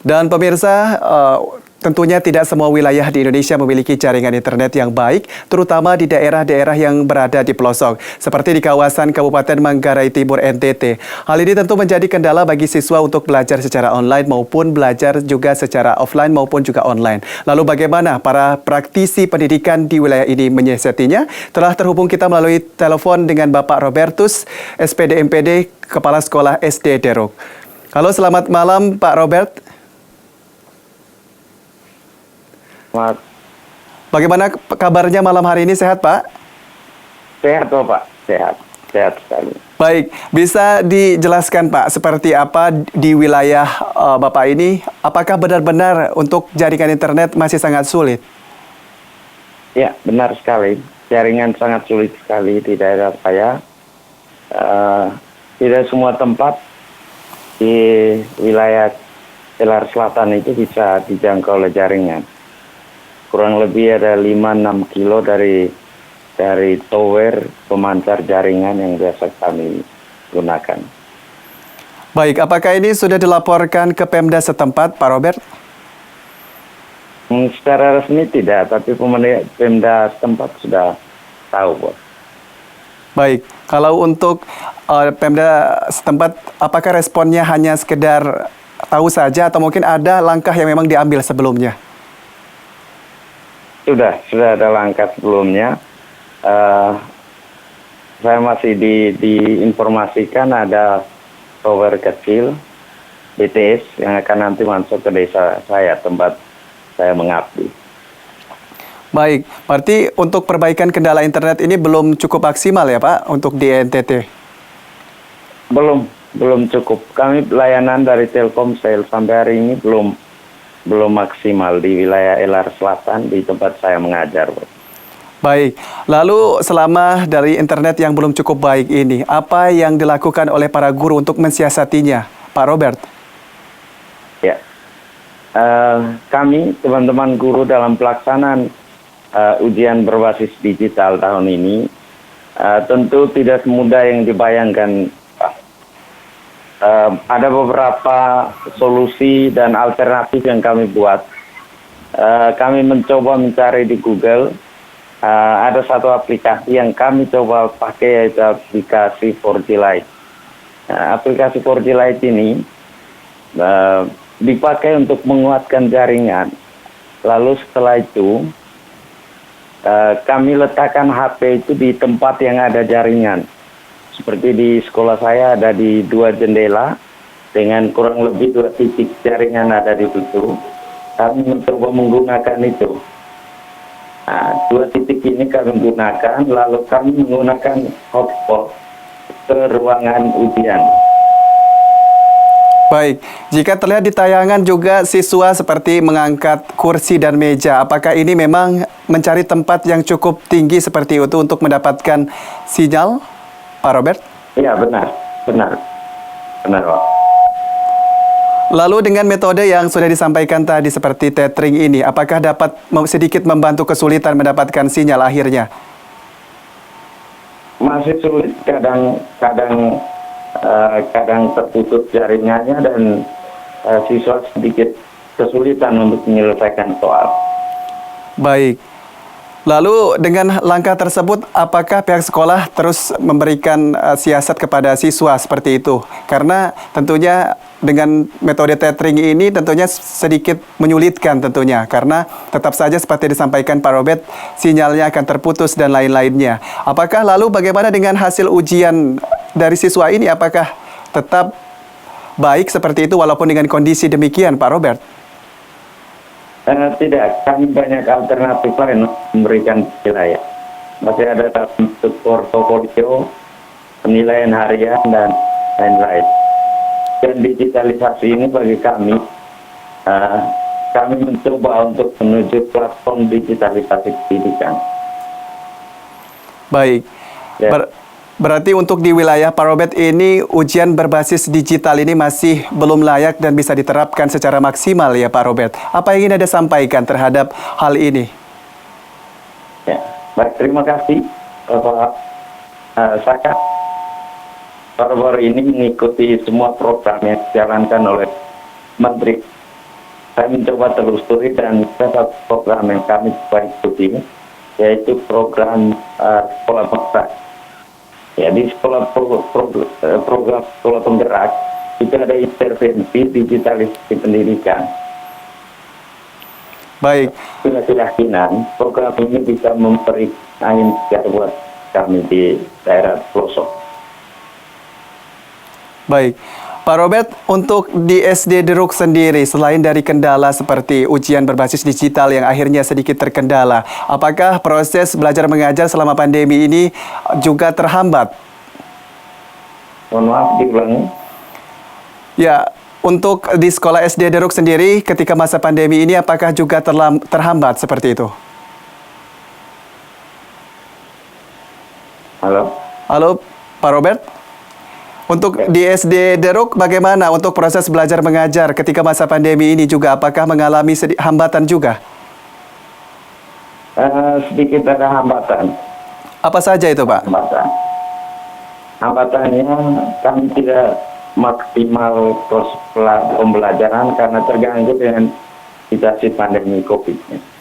Dan pemirsa, tentunya tidak semua wilayah di Indonesia memiliki jaringan internet yang baik, terutama di daerah-daerah yang berada di pelosok, seperti di kawasan Kabupaten Manggarai Timur NTT. Hal ini tentu menjadi kendala bagi siswa untuk belajar secara online maupun belajar juga secara offline maupun juga online. Lalu bagaimana para praktisi pendidikan di wilayah ini menyiasatinya? Telah terhubung kita melalui telepon dengan Bapak Robertus, SPD MPD, Kepala Sekolah SD Deruk. Halo, selamat malam Pak Robert. Selamat. Bagaimana kabarnya malam hari ini, sehat Pak? Sehat Pak, sehat sekali. Baik, bisa dijelaskan Pak seperti apa di wilayah Bapak ini? Apakah benar-benar untuk jaringan internet masih sangat sulit? Ya, benar sekali. Jaringan sangat sulit sekali di daerah saya. Tidak semua tempat di wilayah Selar Selatan itu bisa dijangkau oleh jaringan. Kurang lebih ada 5-6 kilo dari tower pemancar jaringan yang biasa kami gunakan. Baik, apakah ini sudah dilaporkan ke Pemda setempat, Pak Robert? Secara resmi tidak, tapi Pemda setempat sudah tahu, Bos. Baik, kalau untuk Pemda setempat, apakah responnya hanya sekedar tahu saja atau mungkin ada langkah yang memang diambil sebelumnya? Sudah ada langkah sebelumnya. Saya masih diinformasikan ada tower kecil BTS yang akan nanti masuk ke desa saya, tempat saya mengabdi. Baik, berarti untuk perbaikan kendala internet ini belum cukup maksimal ya Pak untuk di NTT? Belum cukup. Kami layanan dari Telkomsel sampai hari ini belum maksimal di wilayah Elar Selatan di tempat saya mengajar. Baik, lalu selama dari internet yang belum cukup baik ini, apa yang dilakukan oleh para guru untuk mensiasatinya, Pak Robert? Ya, kami teman-teman guru dalam pelaksanaan ujian berbasis digital tahun ini tentu tidak semudah yang dibayangkan. Ada beberapa solusi dan alternatif yang kami buat. Kami mencoba mencari di Google. Ada satu aplikasi yang kami coba pakai, yaitu aplikasi 4G Lite. Aplikasi 4G Lite ini dipakai untuk menguatkan jaringan. Lalu setelah itu kami letakkan HP itu di tempat yang ada jaringan. Seperti di sekolah saya ada di 2 jendela dengan kurang lebih 2 titik jaringan ada di situ. Kami mencoba menggunakan itu. 2 titik ini kami gunakan, lalu kami menggunakan hotspot ke ruangan ujian. Baik, jika terlihat di tayangan juga siswa seperti mengangkat kursi dan meja, apakah ini memang mencari tempat yang cukup tinggi seperti itu untuk mendapatkan sinyal, Pak Robert? Iya, benar Pak. Lalu dengan metode yang sudah disampaikan tadi seperti tethering ini, apakah dapat sedikit membantu kesulitan mendapatkan sinyal akhirnya? Masih sulit, kadang terputus jaringannya dan siswa sedikit kesulitan untuk menyelesaikan soal. Baik. Lalu dengan langkah tersebut, apakah pihak sekolah terus memberikan siasat kepada siswa seperti itu? Karena tentunya dengan metode tethering ini tentunya sedikit menyulitkan tentunya. Karena tetap saja seperti disampaikan Pak Robert, sinyalnya akan terputus dan lain-lainnya. Apakah lalu bagaimana dengan hasil ujian dari siswa ini? Apakah tetap baik seperti itu walaupun dengan kondisi demikian, Pak Robert? Tidak, kami banyak alternatif lain memberikan penilaian. Masih ada dalam bentuk portofolio, penilaian harian, dan lain-lain. Dan digitalisasi ini bagi kami mencoba untuk menuju platform digitalisasi pendidikan. Baik. Ya. Berarti untuk di wilayah Pak Robert ini ujian berbasis digital ini masih belum layak dan bisa diterapkan secara maksimal ya Pak Robert. Apa yang ingin Anda sampaikan terhadap hal ini? Ya, baik, terima kasih Bapak Saka. Baru-baru ini mengikuti semua program yang dijalankan oleh Menteri saya mencoba telusuri dan salah satu program yang kami coba ikuti yaitu program sekolah praktek. Ya, di program sekolah penggerak itu ada intervensi digitalisasi pendidikan. Baik. Punya keyakinan program ini bisa memberi angin segar buat kami di daerah pelosok. Baik. Pak Robert, untuk di SD Deruk sendiri, selain dari kendala seperti ujian berbasis digital yang akhirnya sedikit terkendala, apakah proses belajar mengajar selama pandemi ini juga terhambat? Mohon maaf, diulangi. Ya, untuk di sekolah SD Deruk sendiri ketika masa pandemi ini apakah juga terhambat seperti itu? Halo? Halo, Pak Robert? Untuk di SD Deruk bagaimana untuk proses belajar mengajar ketika masa pandemi ini juga? Apakah mengalami hambatan juga? Sedikit ada hambatan. Apa saja itu, Pak? Hambatannya kami tidak maksimal proses pembelajaran karena terganggu dengan situasi pandemi COVID-19.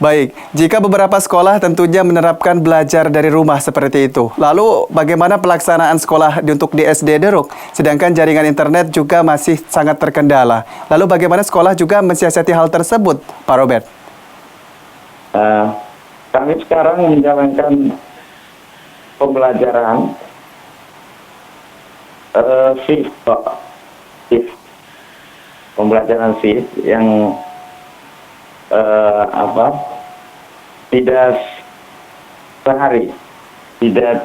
Baik, jika beberapa sekolah tentunya menerapkan belajar dari rumah seperti itu. Lalu bagaimana pelaksanaan sekolah untuk di SD Deruk? Sedangkan jaringan internet juga masih sangat terkendala. Lalu bagaimana sekolah juga mensiasati hal tersebut, Pak Robert? Kami sekarang menjalankan pembelajaran shift. Pembelajaran shift yang tidak sehari, tidak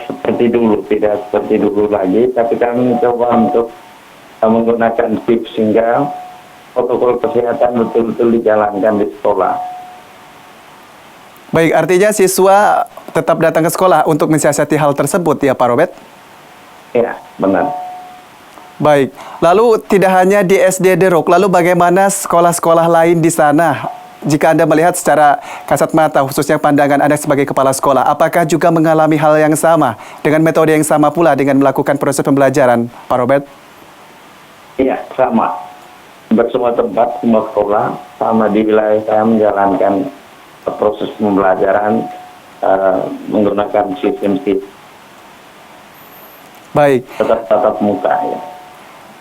seperti dulu lagi, tapi kami mencoba untuk menggunakan shift sehingga protokol kesehatan betul-betul dijalankan di sekolah. Baik, artinya siswa tetap datang ke sekolah untuk mensiasati hal tersebut ya, Pak Robert? Ya, benar. Baik, lalu tidak hanya di SD Deruk, lalu bagaimana sekolah-sekolah lain di sana? Jika Anda melihat secara kasat mata, khususnya pandangan Anda sebagai kepala sekolah, apakah juga mengalami hal yang sama, dengan metode yang sama pula dengan melakukan proses pembelajaran, Pak Robert? Iya, sama. Bersemua tempat, semua sekolah, sama di wilayah saya menjalankan proses pembelajaran menggunakan sistem shift. Baik. Tetap tatap muka, ya.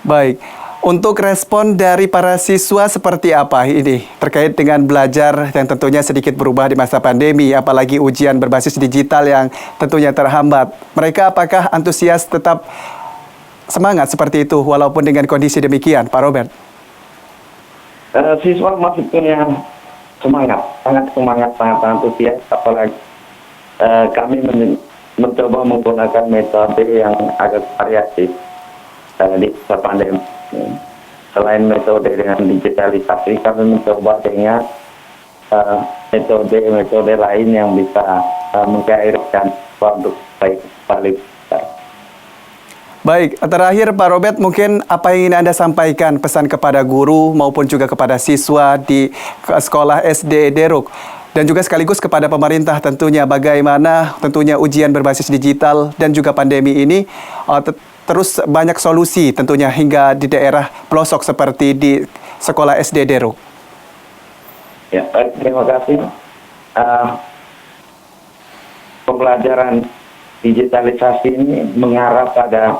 Baik. Untuk respon dari para siswa seperti apa ini terkait dengan belajar yang tentunya sedikit berubah di masa pandemi, apalagi ujian berbasis digital yang tentunya terhambat. Mereka apakah antusias tetap semangat seperti itu walaupun dengan kondisi demikian, Pak Robert? Siswa masih punya semangat, sangat antusias, apalagi kami mencoba menggunakan metode yang agak variatif di masa pandemi. Selain metode dengan digitalisasi, kami mencoba dengan metode lain yang bisa menggairahkan untuk balik. Baik, terakhir Pak Robert, mungkin apa yang ingin Anda sampaikan pesan kepada guru maupun juga kepada siswa di sekolah SD Deruk dan juga sekaligus kepada pemerintah tentunya bagaimana tentunya ujian berbasis digital dan juga pandemi ini terus banyak solusi tentunya hingga di daerah pelosok seperti di sekolah SD Deruk. Ya, baik, terima kasih. Pembelajaran digitalisasi ini mengarah pada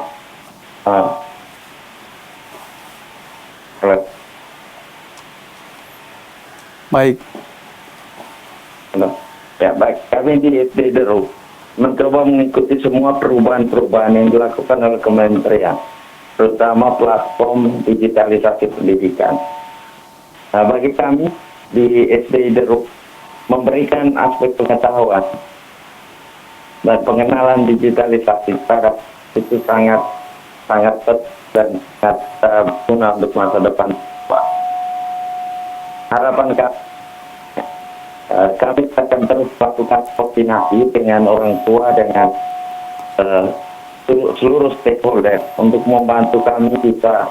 baik. Ya, baik. Kami di SD Deruk mencoba mengikuti semua perubahan-perubahan yang dilakukan oleh kementerian, terutama platform digitalisasi pendidikan. Nah, bagi kami di SD Deruk memberikan aspek pengetahuan dan pengenalan digitalisasi secara itu sangat dan sangat guna untuk masa depan. Harapan kami akan terus melakukan koordinasi dengan orang tua, dengan seluruh stakeholder untuk membantu kami bisa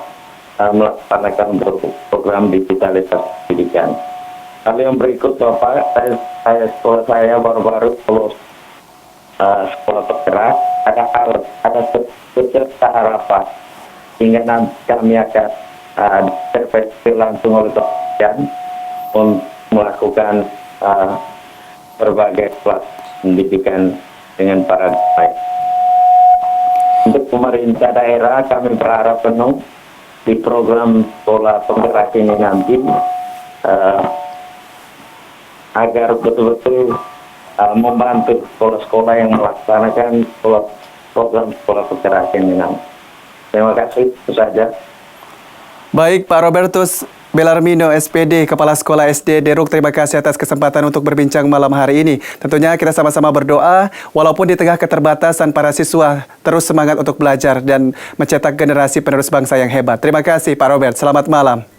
melaksanakan program digitalisasi pendidikan. Hal yang berikut, Bapak, sekolah saya baru-baru lulus sekolah bergerak, ada peserta harapan, hingga nanti kami akan diintervensi langsung oleh kepolisian untuk melakukan berbagai kelas pendidikan dengan para baik. Untuk pemerintah daerah, kami berharap penuh di program sekolah penggerak ini nanti agar betul-betul membantu sekolah-sekolah yang melaksanakan program sekolah penggerak ini nanti. Terima kasih, itu saja. Baik, Pak Robertus Belarmino, SPD, Kepala Sekolah SD Deruk, terima kasih atas kesempatan untuk berbincang malam hari ini. Tentunya kita sama-sama berdoa, walaupun di tengah keterbatasan para siswa terus semangat untuk belajar dan mencetak generasi penerus bangsa yang hebat. Terima kasih Pak Robert, selamat malam.